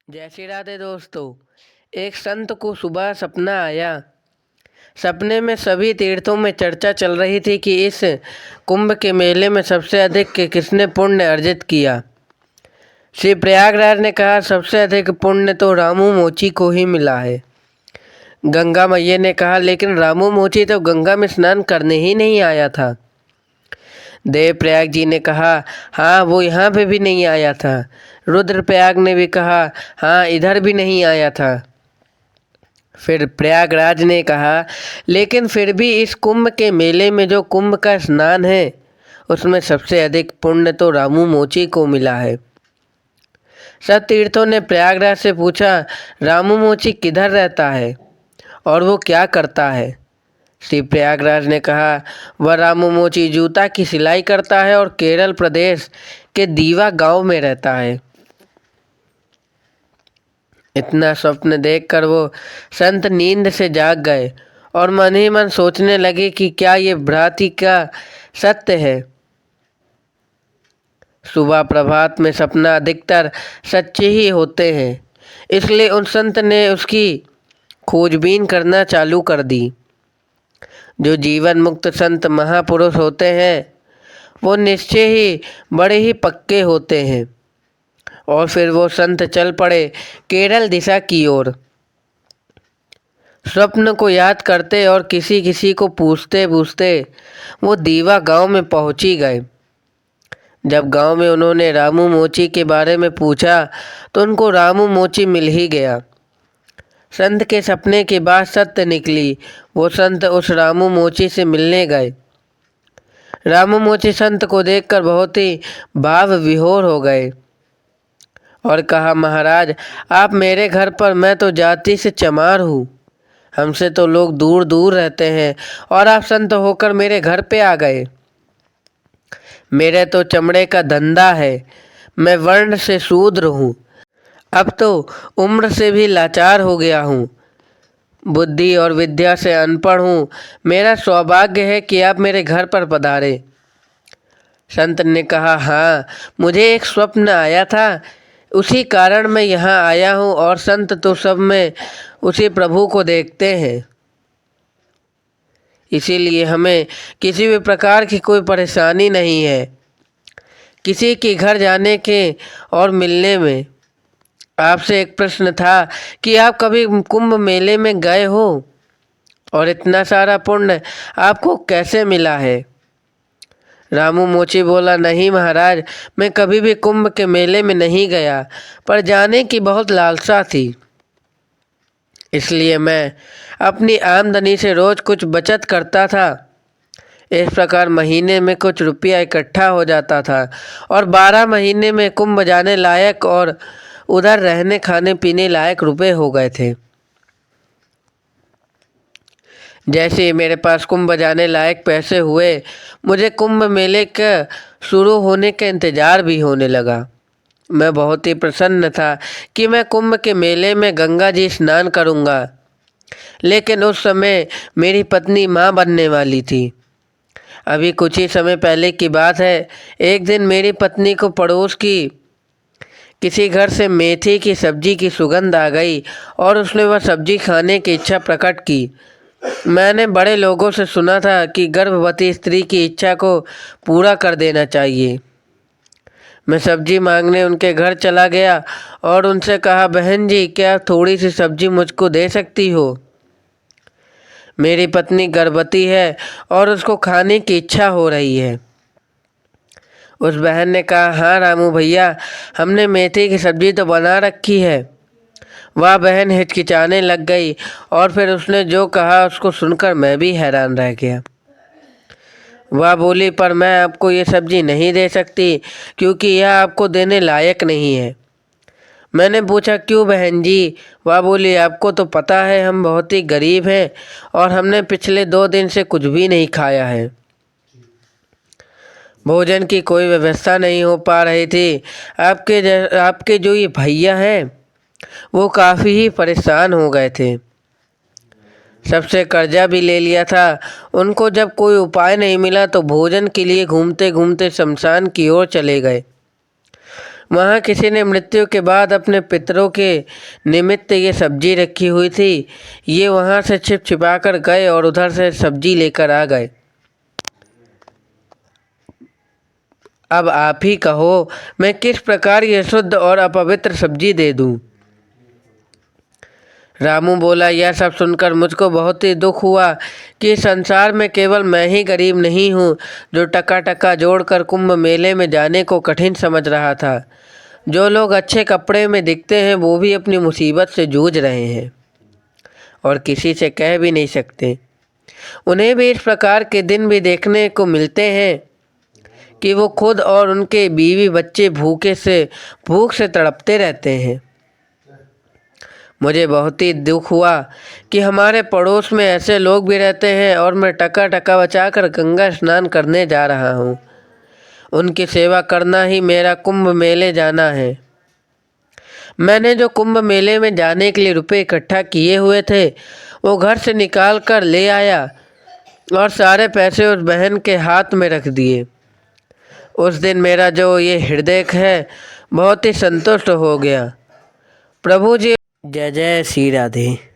जय श्री राधे दोस्तों। एक संत को सुबह सपना आया। सपने में सभी तीर्थों में चर्चा चल रही थी कि इस कुंभ के मेले में सबसे अधिक किसने पुण्य अर्जित किया। श्री प्रयागराज ने कहा, सबसे अधिक पुण्य तो रामू मोची को ही मिला है। गंगा मैया ने कहा, लेकिन रामू मोची तो गंगा में स्नान करने ही नहीं आया था। देवप्रयाग जी ने कहा, हाँ वो यहाँ पे भी नहीं आया था। रुद्रप्रयाग ने भी कहा, हाँ इधर भी नहीं आया था। फिर प्रयागराज ने कहा, लेकिन फिर भी इस कुंभ के मेले में जो कुंभ का स्नान है उसमें सबसे अधिक पुण्य तो रामू मोची को मिला है। सब तीर्थों ने प्रयागराज से पूछा, रामू मोची किधर रहता है और वो क्या करता है। श्री प्रयागराज ने कहा, वह रामू मोची जूता की सिलाई करता है और केरल प्रदेश के दीवा गांव में रहता है। इतना स्वप्न देखकर वो संत नींद से जाग गए और मन ही मन सोचने लगे कि क्या ये भ्रांति का सत्य है। सुबह प्रभात में सपना अधिकतर सच्चे ही होते हैं, इसलिए उन संत ने उसकी खोजबीन करना चालू कर दी। जो जीवन मुक्त संत महापुरुष होते हैं वो निश्चय ही बड़े ही पक्के होते हैं। और फिर वो संत चल पड़े केरल दिशा की ओर। स्वप्न को याद करते और किसी किसी को पूछते पूछते वो दीवा गांव में पहुंच ही गए। जब गांव में उन्होंने रामू मोची के बारे में पूछा तो उनको रामू मोची मिल ही गया। संत के सपने की बात सत्य निकली। वो संत उस रामू मोची से मिलने गए। रामू मोची संत को देखकर बहुत ही भाव विभोर हो गए और कहा, महाराज आप मेरे घर पर, मैं तो जाति से चमार हूँ, हमसे तो लोग दूर दूर रहते हैं और आप संत होकर मेरे घर पे आ गए। मेरे तो चमड़े का धंधा है, मैं वर्ण से शूद्र हूँ, अब तो उम्र से भी लाचार हो गया हूँ, बुद्धि और विद्या से अनपढ़ हूँ। मेरा सौभाग्य है कि आप मेरे घर पर पधारे। संत ने कहा, हाँ मुझे एक स्वप्न आया था, उसी कारण मैं यहाँ आया हूँ। और संत तो सब में उसी प्रभु को देखते हैं, इसीलिए हमें किसी भी प्रकार की कोई परेशानी नहीं है किसी के घर जाने के और मिलने में। आपसे एक प्रश्न था कि आप कभी कुंभ मेले में गए हो और इतना सारा पुण्य आपको कैसे मिला है। रामू मोची बोला, नहीं महाराज, मैं कभी भी कुंभ के मेले में नहीं गया, पर जाने की बहुत लालसा थी, इसलिए मैं अपनी आमदनी से रोज कुछ बचत करता था। इस प्रकार महीने में कुछ रुपया इकट्ठा हो जाता था और 12 महीने में कुंभ जाने लायक और उधर रहने खाने पीने लायक रुपए हो गए थे। जैसे ही मेरे पास कुंभ जाने लायक पैसे हुए, मुझे कुंभ मेले का शुरू होने का इंतज़ार भी होने लगा। मैं बहुत ही प्रसन्न था कि मैं कुंभ के मेले में गंगा जी स्नान करूंगा। लेकिन उस समय मेरी पत्नी माँ बनने वाली थी। अभी कुछ ही समय पहले की बात है। एक दिन मेरी पत्नी को पड़ोस की किसी घर से मेथी की सब्जी की सुगंध आ गई और उसने वह सब्जी खाने की इच्छा प्रकट की। मैंने बड़े लोगों से सुना था कि गर्भवती स्त्री की इच्छा को पूरा कर देना चाहिए। मैं सब्जी मांगने उनके घर चला गया और उनसे कहा, बहन जी क्या थोड़ी सी सब्जी मुझको दे सकती हो, मेरी पत्नी गर्भवती है और उसको खाने की इच्छा हो रही है। उस बहन ने कहा, हाँ रामू भैया, हमने मेथी की सब्जी तो बना रखी है। वह बहन हिचकिचाने लग गई और फिर उसने जो कहा उसको सुनकर मैं भी हैरान रह गया। वह बोली, पर मैं आपको ये सब्जी नहीं दे सकती क्योंकि यह आपको देने लायक नहीं है। मैंने पूछा, क्यों बहन जी? वह बोली, आपको तो पता है हम बहुत ही गरीब हैं और हमने पिछले 2 दिन से कुछ भी नहीं खाया है, भोजन की कोई व्यवस्था नहीं हो पा रही थी। आपके जो ये भैया हैं वो काफ़ी ही परेशान हो गए थे, सबसे कर्जा भी ले लिया था। उनको जब कोई उपाय नहीं मिला तो भोजन के लिए घूमते घूमते शमशान की ओर चले गए। वहाँ किसी ने मृत्यु के बाद अपने पितरों के निमित्त ये सब्जी रखी हुई थी। ये वहाँ से छिप छिपा कर गए और उधर से सब्जी लेकर आ गए। अब आप ही कहो मैं किस प्रकार ये शुद्ध और अपवित्र सब्जी दे दूं? रामू बोला, यह सब सुनकर मुझको बहुत ही दुख हुआ कि संसार में केवल मैं ही गरीब नहीं हूँ जो टका टका जोड़कर कुंभ मेले में जाने को कठिन समझ रहा था। जो लोग अच्छे कपड़े में दिखते हैं वो भी अपनी मुसीबत से जूझ रहे हैं और किसी से कह भी नहीं सकते। उन्हें भी इस प्रकार के दिन भी देखने को मिलते हैं कि वो खुद और उनके बीवी बच्चे भूख से तड़पते रहते हैं। मुझे बहुत ही दुख हुआ कि हमारे पड़ोस में ऐसे लोग भी रहते हैं और मैं टका टका बचाकर गंगा स्नान करने जा रहा हूँ। उनकी सेवा करना ही मेरा कुंभ मेले जाना है। मैंने जो कुंभ मेले में जाने के लिए रुपए इकट्ठा किए हुए थे वो घर से निकाल कर ले आया और सारे पैसे उस बहन के हाथ में रख दिए। उस दिन मेरा जो ये हृदय है बहुत ही संतुष्ट हो गया। प्रभु जी, जय जय श्री राधे।